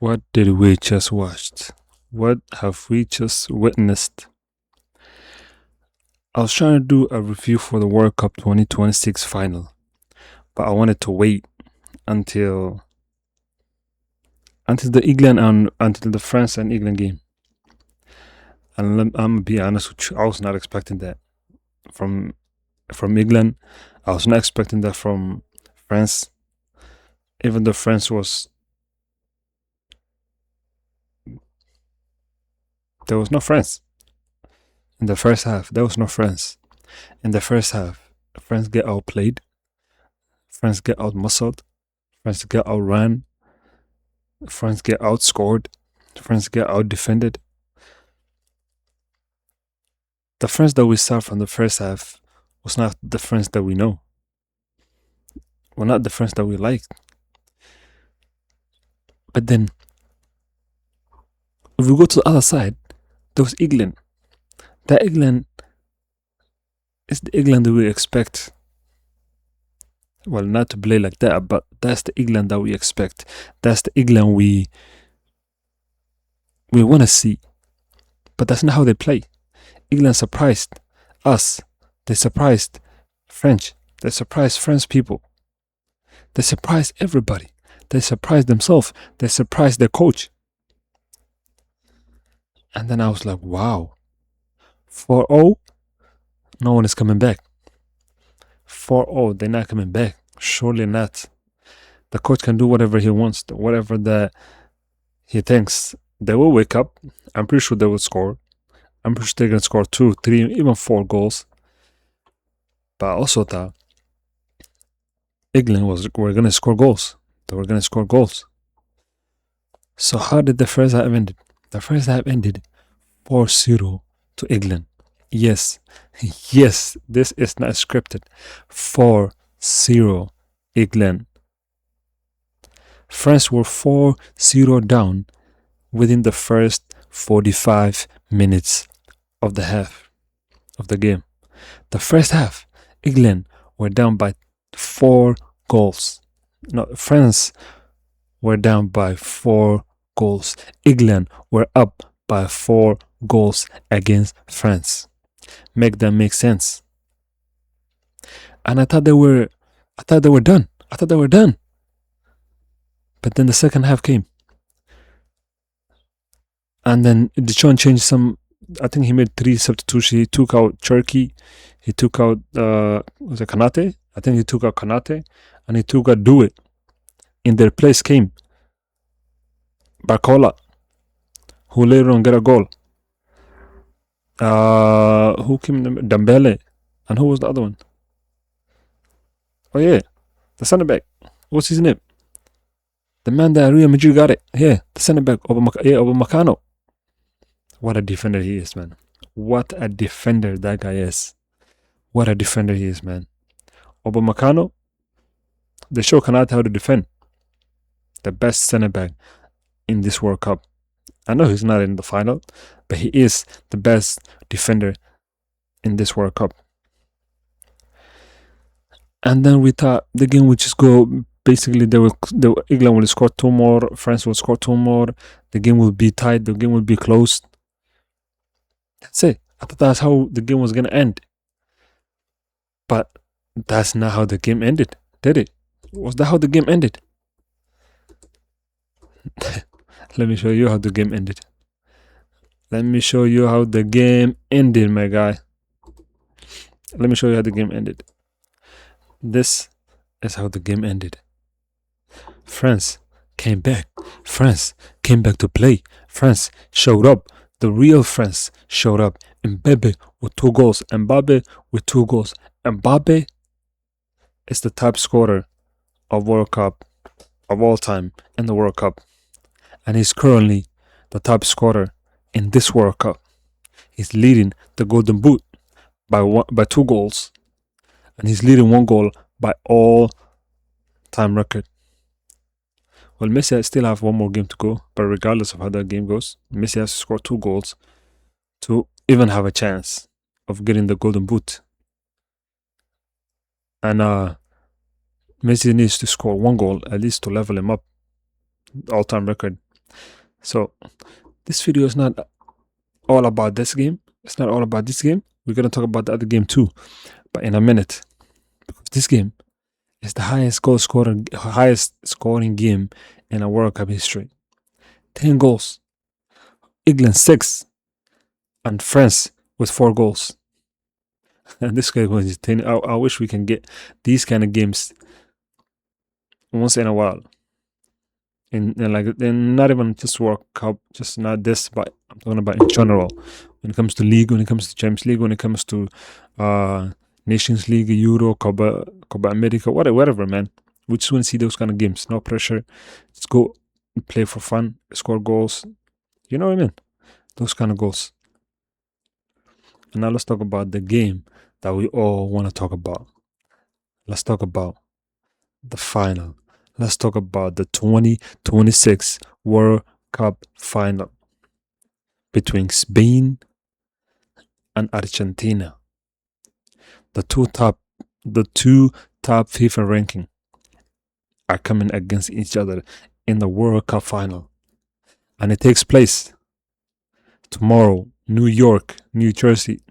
What did we just watch? What have we just witnessed? I was trying to do a review for the World Cup 2026 final, but I wanted to wait until until the France and England game. And I'm gonna be honest with you, I was not expecting that from England. I was not expecting that from France. Even though France was there was no France in the first half. There was no France in the first half. France get outplayed. France get outmuscled. France get outran. France get outscored. France get outdefended. The France that we saw from the first half was not the France that we know. Well, not the France that we liked. But then, if we go to the other side, there was England. That England is the England that we expect. Well, not to play like that, but that's the England that we expect. That's the England we want to see. But that's not how they play. England surprised us. They surprised French. They surprised French people. They surprised everybody. They surprised themselves. They surprised their coach. And then I was like, wow. 4-0, no one is coming back. 4-0, they're not coming back. Surely not. The coach can do whatever he wants, whatever he thinks. They will wake up. I'm pretty sure they will score. I'm pretty sure they're going to score 2, 3, even 4 goals. But I also thought England were going to score goals. They were going to score goals. So how did the first half ended? The first half ended 4-0 to England. Yes, yes, this is not scripted. 4-0 England. France were 4-0 down within the first 45 minutes of the half of the game. The first half, England were down by 4 goals. No, France were down by 4 goals. England were up by 4 goals against France. Make that make sense. And I thought they were done. But then the second half came. And then Deschamps changed some. I think he made 3 substitutions. He took out Cherky. He took out was it Kanate? I think he took out Kanate, and he took out Do It. In their place came Barcola, who later on got a goal. Who came? Dembele, and who was the other one? Oh yeah, the center back. What's his name? The man that Real Madrid got it. Yeah, the center back, Upamecano. What a defender he is, man. What a defender that guy is. What a defender he is, man. Upamecano, they show Kanata how to defend. The best center back in this World Cup. I know he's not in the final, but he is the best defender in this World Cup. And then we thought the game would just go. Basically, England will score 2 more. France will score 2 more. The game will be tied. The game will be closed. That's it. I thought that's how the game was going to end. But that's not how the game ended, did it? Was that how the game ended? Let me show you how the game ended. Let me show you how the game ended, my guy. Let me show you how the game ended. This is how the game ended. France came back. France came back to play. France showed up. The real France showed up. Mbappe with 2 goals. Mbappe with 2 goals. Mbappe is the top scorer of World Cup of all time in the World Cup. And he's currently the top scorer in this World Cup. He's leading the Golden Boot by 2 goals. And he's leading 1 goal by all-time record. Well, Messi still have 1 more game to go, but regardless of how that game goes, Messi has to score 2 goals to even have a chance of getting the Golden Boot. And Messi needs to score 1 goal at least to level him up, all-time record. So this video is not all about this game. It's not all about this game. We're gonna talk about the other game too, but in a minute. Because this game is the highest scoring game in a World Cup history. 10 goals. England 6, and France with 4 goals. And this guy was 10. I wish we can get these kind of games once in a while. And like, and not even just World Cup, just not this, but I'm talking about in general. When it comes to league, when it comes to Champions League, when it comes to Nations League, Euro, Copa America, whatever, man. We just want to see those kind of games. No pressure. Let's go play for fun, score goals. You know what I mean? Those kind of goals. And now let's talk about the game that we all want to talk about. Let's talk about the final. Let's talk about the 2026 World Cup final between Spain and Argentina. The two top FIFA ranking are coming against each other in the World Cup final. And it takes place tomorrow, New York, New Jersey.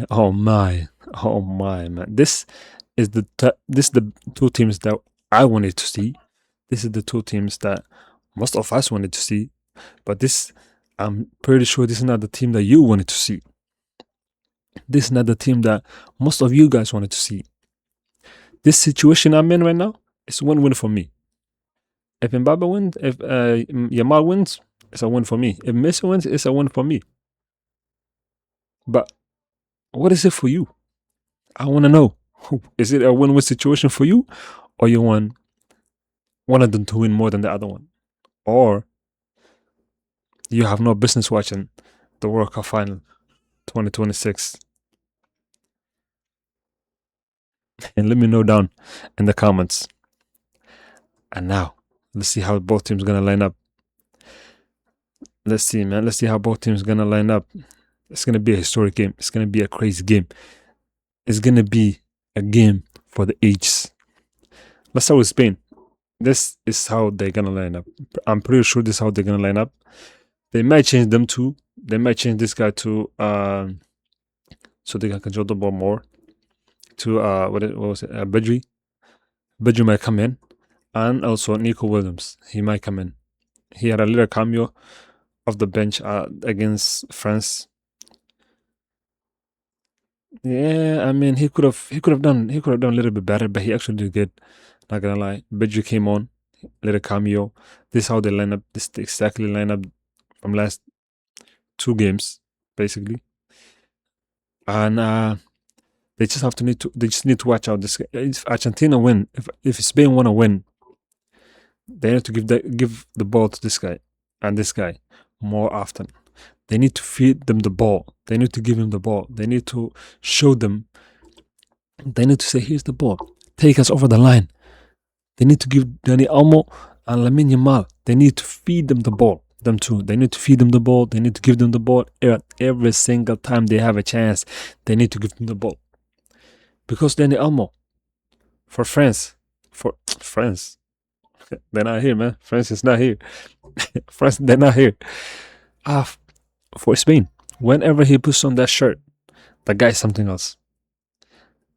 Oh my, man. This is the two teams that I wanted to see. This is the two teams that most of us wanted to see. But this, I'm pretty sure this is not the team that you wanted to see. This is not the team that most of you guys wanted to see. This situation I'm in right now is win-win for me. If Mbappe wins, if Yamal wins, it's a win for me. If Messi wins, it's a win for me. But what is it for you? I want to know. Is it a win-win situation for you, or you want one of them to win more than the other one, or you have no business watching the World Cup final 2026? And let me know down in the comments. And now let's see how both teams gonna line up. Let's see, man. Let's see how both teams gonna line up. It's gonna be a historic game. It's gonna be a crazy game. It's gonna be a game for the ages. Let's start with Spain. This is how they're gonna line up. I'm pretty sure this is how they're gonna line up. They might change them too. They might change this guy to so they can control the ball more. To what was it? Bedri. Bedri might come in, and also Nico Williams. He might come in. He had a little cameo off the bench against France. Yeah, I mean he could have done a little bit better, but he actually did good. Not gonna lie. Bedri came on, little cameo. This is how they line up. This is exactly line up from last 2 games, basically. And they just need to watch out. This if Argentina win, if Spain wanna win, they need to give the ball to this guy and this guy more often. They need to feed them the ball. They need to give him the ball. They need to show them. They need to say, here's the ball. Take us over the line. They need to give Dani Olmo and Lamine Yamal. They need to feed them the ball. Them too. They need to feed them the ball. They need to give them the ball every single time they have a chance. They need to give them the ball. Because Dani Olmo, for France, they're not here, man. France is not here. France, they're not here. For Spain, whenever he puts on that shirt, the guy is something else.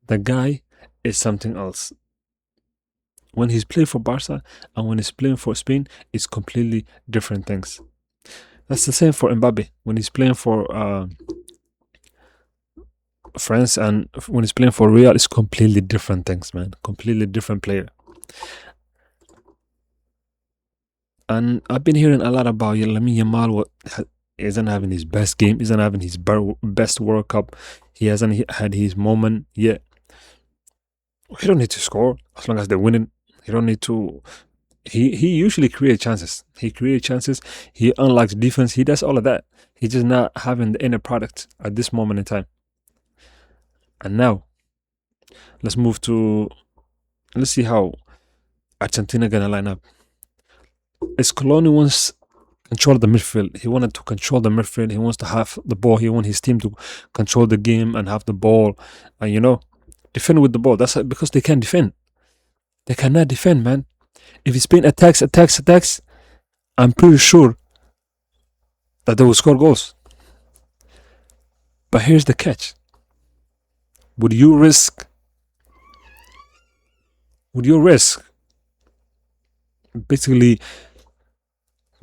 The guy is something else. When he's playing for Barca and when he's playing for Spain, it's completely different things. That's the same for Mbappe. When he's playing for France and when he's playing for Real, it's completely different things, man. Completely different player. And I've been hearing a lot about Lamine Yamal. Isn't having his best game. Isn't having his best World Cup. He hasn't had his moment yet. He don't need to score as long as they're winning. He don't need to. He usually creates chances. He creates chances. He unlocks defense. He does all of that. He's just not having the inner product at this moment in time. And now, let's see how Argentina gonna line up. Scaloni wants control the midfield. He wanted to control the midfield. He wants to have the ball. He wants his team to control the game and have the ball, and defend with the ball. That's because they can't defend. They cannot defend, man. If Spain attacks, I'm pretty sure that they will score goals. But here's the catch. Would you risk basically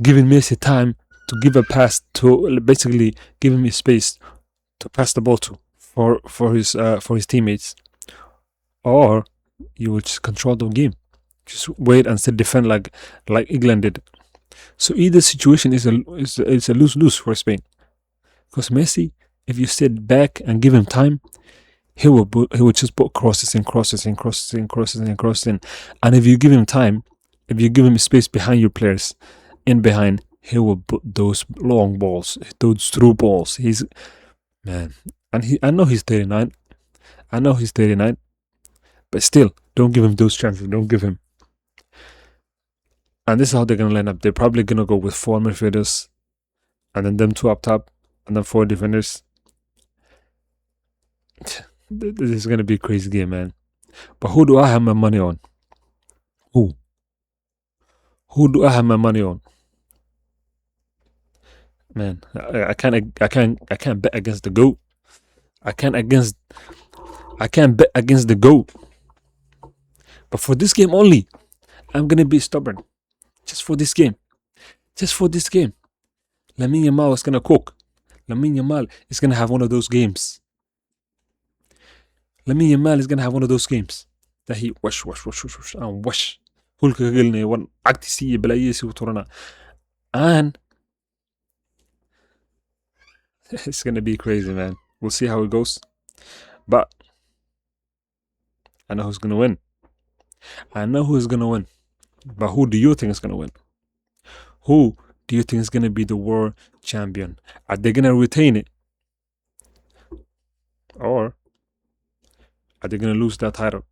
giving Messi time to give a pass, to basically giving me space to pass the ball to for his teammates, or you will just control the game, just wait and still defend like England did? So either situation is a lose-lose for Spain, because Messi, if you sit back and give him time, he will just put crosses and crosses and crosses and crosses and crosses in. And if you give him time, if you give him space behind your players, in behind, he will put those long balls, those through balls. He's man, and I know he's 39. But still, don't give him those chances. Don't give him. And this is how they're gonna line up. They're probably gonna go with 4 midfielders, and then them 2 up top, and then 4 defenders. This is gonna be a crazy game, man. But who do I have my money on? Who do I have my money on? Man, I can't bet against the GOAT. I can't bet against the GOAT. But for this game only, I'm gonna be stubborn. Just for this game. Lamine Yamal is gonna cook. Lamine Yamal is gonna have one of those games. Lamine Yamal is gonna have one of those games that he wash and wash. Hulka gelne one actisi belayesi uturana. And it's gonna be crazy, man. We'll see how it goes. But I know who's gonna win. But who do you think is gonna win? Who do you think is gonna be the world champion? Are they gonna retain it? Or are they gonna lose that title?